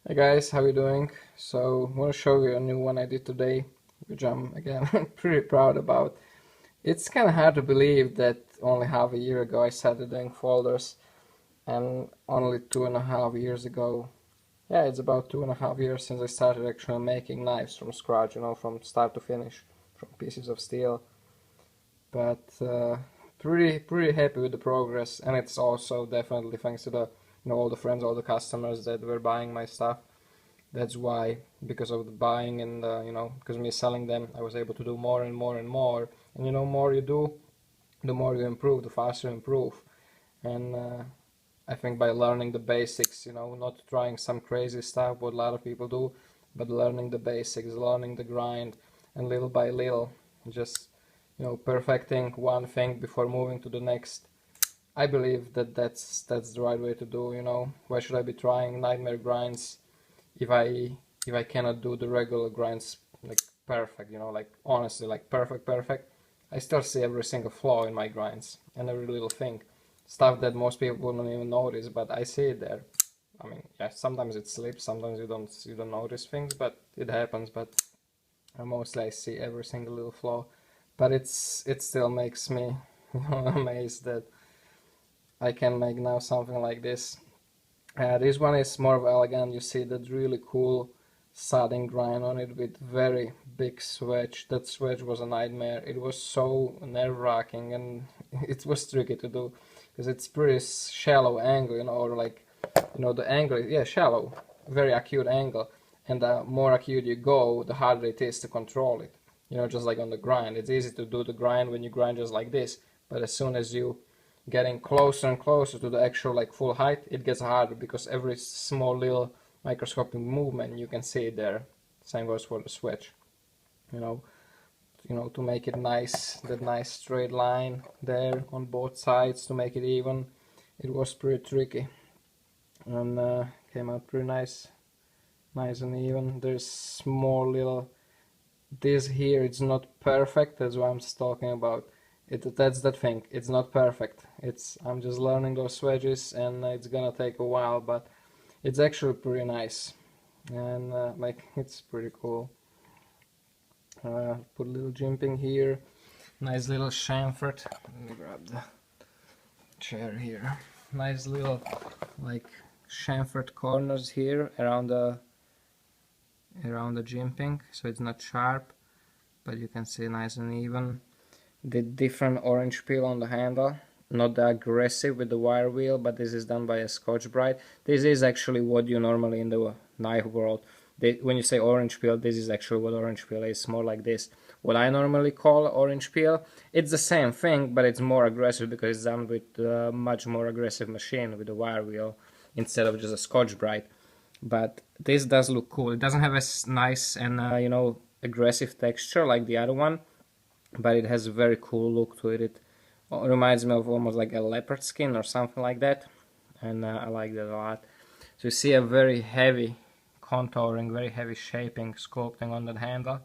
Hey guys, how you doing? So I'm gonna show you a new one I did today, which I'm again pretty proud about. It's kind of hard to believe that only half a year ago I started doing folders, and only 2.5 years ago, yeah, it's about 2.5 years since I started actually making knives from scratch, from start to finish, from pieces of steel. But pretty happy with the progress, and it's also definitely thanks to the all the friends, all the customers that were buying my stuff. That's why, because of the buying and because me selling them, I was able to do more and more and more. And more you do, the more you improve, the faster you improve. And I think by learning the basics, not trying some crazy stuff what a lot of people do, but learning the basics, learning the grind, and little by little, just perfecting one thing before moving to the next. I believe that that's the right way to do. Why should I be trying nightmare grinds if I cannot do the regular grinds like perfect, like honestly, like perfect, I still see every single flaw in my grinds and every little thing, stuff that most people don't even notice, but I see it there. I mean, yeah, sometimes it slips, sometimes you don't notice things, but it happens. But mostly I see every single little flaw, but it still makes me amazed that I can make now something like this. This one is more of elegant. You see that really cool satin grind on it with very big swedge. That swedge was a nightmare. It was so nerve-wracking and it was tricky to do because it's pretty shallow angle, or like, the angle, yeah, shallow, very acute angle. And the more acute you go, the harder it is to control it. Just like on the grind. It's easy to do the grind when you grind just like this, but as soon as you getting closer and closer to the actual like full height, it gets harder because every small little microscopic movement you can see it there. Same goes for the switch. You know, to make it nice, that nice straight line there on both sides to make it even. It was pretty tricky and came out pretty nice and even. There's small little this here. It's not perfect. That's what I'm talking about. That's that thing. It's not perfect. I'm just learning those wedges, and it's gonna take a while, but it's actually pretty nice, and like it's pretty cool. Put a little jimping here. Nice little chamfered. Let me grab the chair here. Nice little like chamfered corners here around the jimping, so it's not sharp, but you can see nice and even. The different orange peel on the handle, not that aggressive with the wire wheel, but this is done by a Scotch-Brite. This is actually what you normally in the knife world, when you say orange peel, this is actually what orange peel is, more like this. What I normally call orange peel, it's the same thing, but it's more aggressive because it's done with a much more aggressive machine with a wire wheel instead of just a Scotch-Brite. But this does look cool. It doesn't have as nice and aggressive texture like the other one, but it has a very cool look to it. It reminds me of almost like a leopard skin or something like that, and I like that a lot. So you see a very heavy contouring, very heavy shaping, sculpting on that handle,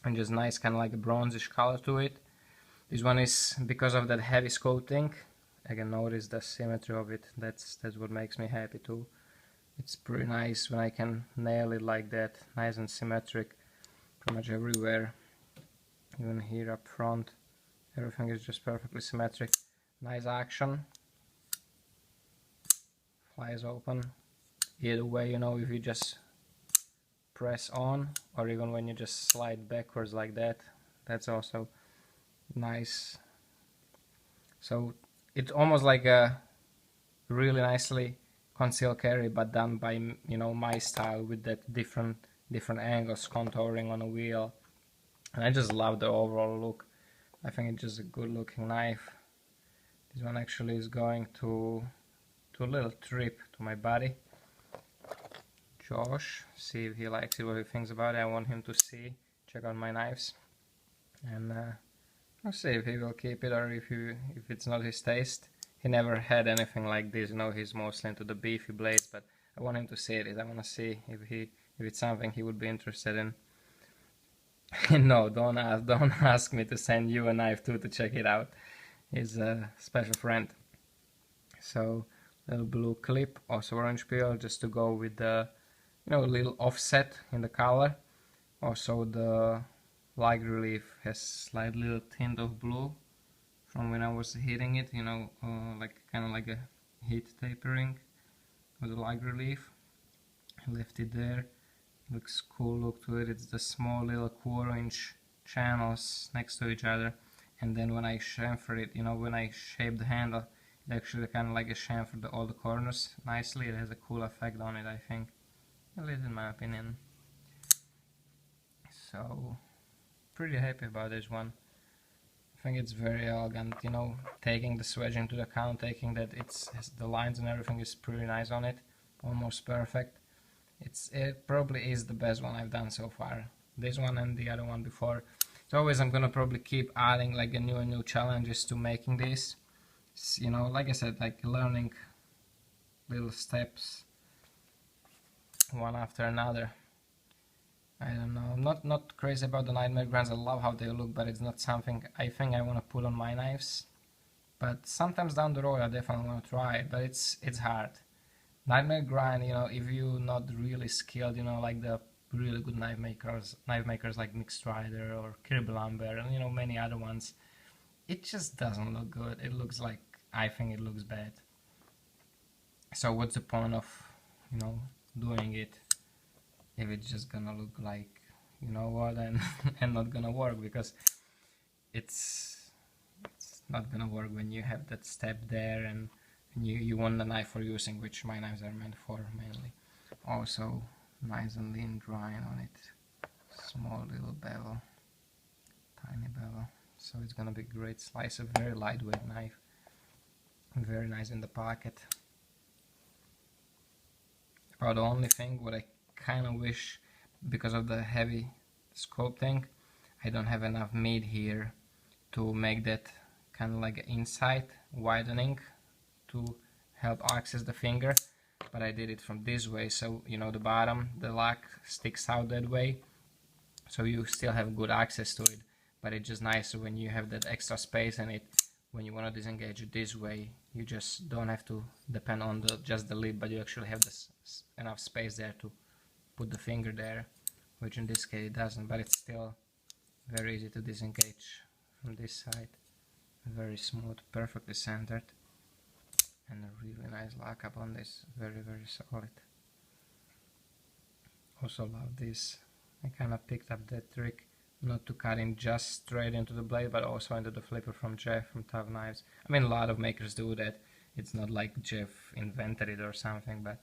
and just nice kind of like a bronzish color to it. This one is because of that heavy sculpting. I can notice the symmetry of it. That's what makes me happy too. It's pretty nice when I can nail it like that, nice and symmetric, pretty much everywhere. Even here up front, everything is just perfectly symmetric. Nice action. Flies open. Either way, if you just press on, or even when you just slide backwards like that, that's also nice. So it's almost like a really nicely concealed carry, but done by my style with that different angles contouring on a wheel. And I just love the overall look. I think it's just a good looking knife. This one actually is going to a little trip to my buddy Josh, see if he likes it, what he thinks about it. I want him to check out my knives, and I'll see if he will keep it or if it's not his taste. He never had anything like this, he's mostly into the beefy blades, but I want him to see it. I want to see if it's something he would be interested in. No, don't ask me to send you a knife too to check it out. He's a special friend. So little blue clip, also orange peel, just to go with the you know, a little offset in the color. Also the light relief has slight little tint of blue from when I was hitting it, you know, like kind of like a heat tapering with the light relief. I left it there. Looks cool look to it. It's the small little 1/4" channels next to each other, and then when I chamfer it, you know, when I shape the handle, it actually kind of like a chamfer all the corners nicely. It has a cool effect on it, I think, at least in my opinion. So pretty happy about this one. I think it's very elegant, you know, taking the swedge into account, taking that has the lines and everything is pretty nice on it, almost perfect. It probably is the best one I've done so far. This one and the other one before. So always I'm gonna probably keep adding like a new challenges to making this. You know, like I said, like learning little steps one after another. I don't know. I'm not crazy about the Nightmare Grinds. I love how they look, but it's not something I think I want to put on my knives. But sometimes down the road I definitely want to try it, but it's hard. Nightmare Grind, you know, if you're not really skilled, you know, like the really good knife makers like Mick Strider or Kirby Lambert and, you know, many other ones, it just doesn't look good. It looks like, I think it looks bad. So what's the point of, you know, doing it if it's just gonna look like, you know what, and and not gonna work, because it's not gonna work when you have that step there and you want the knife for using, which my knives are meant for mainly. Also nice and lean drawing on it, small little bevel, tiny bevel, so it's gonna be a great slice, a very lightweight knife, very nice in the pocket. About the only thing what I kind of wish, because of the heavy sculpting, I don't have enough meat here to make that kind of like inside widening to help access the finger, but I did it from this way, so you know the bottom, the lock sticks out that way, so you still have good access to it, but it's just nicer when you have that extra space in it. When you want to disengage it this way, you just don't have to depend on just the lid, but you actually have this enough space there to put the finger there, which in this case it doesn't, but it's still very easy to disengage from this side. Very smooth, perfectly centered, and a really nice lockup on this, very solid. Also love this. I kind of picked up that trick, not to cut in just straight into the blade, but also into the flipper from Jeff from Tough Knives. I mean, a lot of makers do that. It's not like Jeff invented it or something, but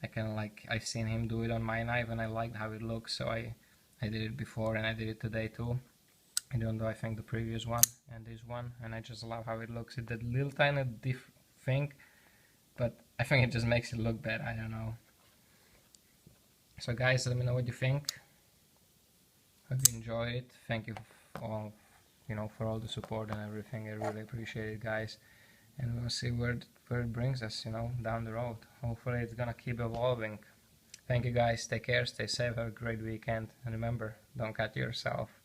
I kind of like, I've seen him do it on my knife and I liked how it looks, so I did it before and I did it today too. Even though I think the previous one and this one, and I just love how it looks. It's that little tiny thing, but I think it just makes it look better. I don't know. So guys, let me know what you think. Hope you enjoy it. Thank you all, you know, for all the support and everything. I really appreciate it, guys. And we'll see where it brings us, you know, down the road. Hopefully it's gonna keep evolving. Thank you guys. Take care. Stay safe. Have a great weekend. And remember, don't cut yourself.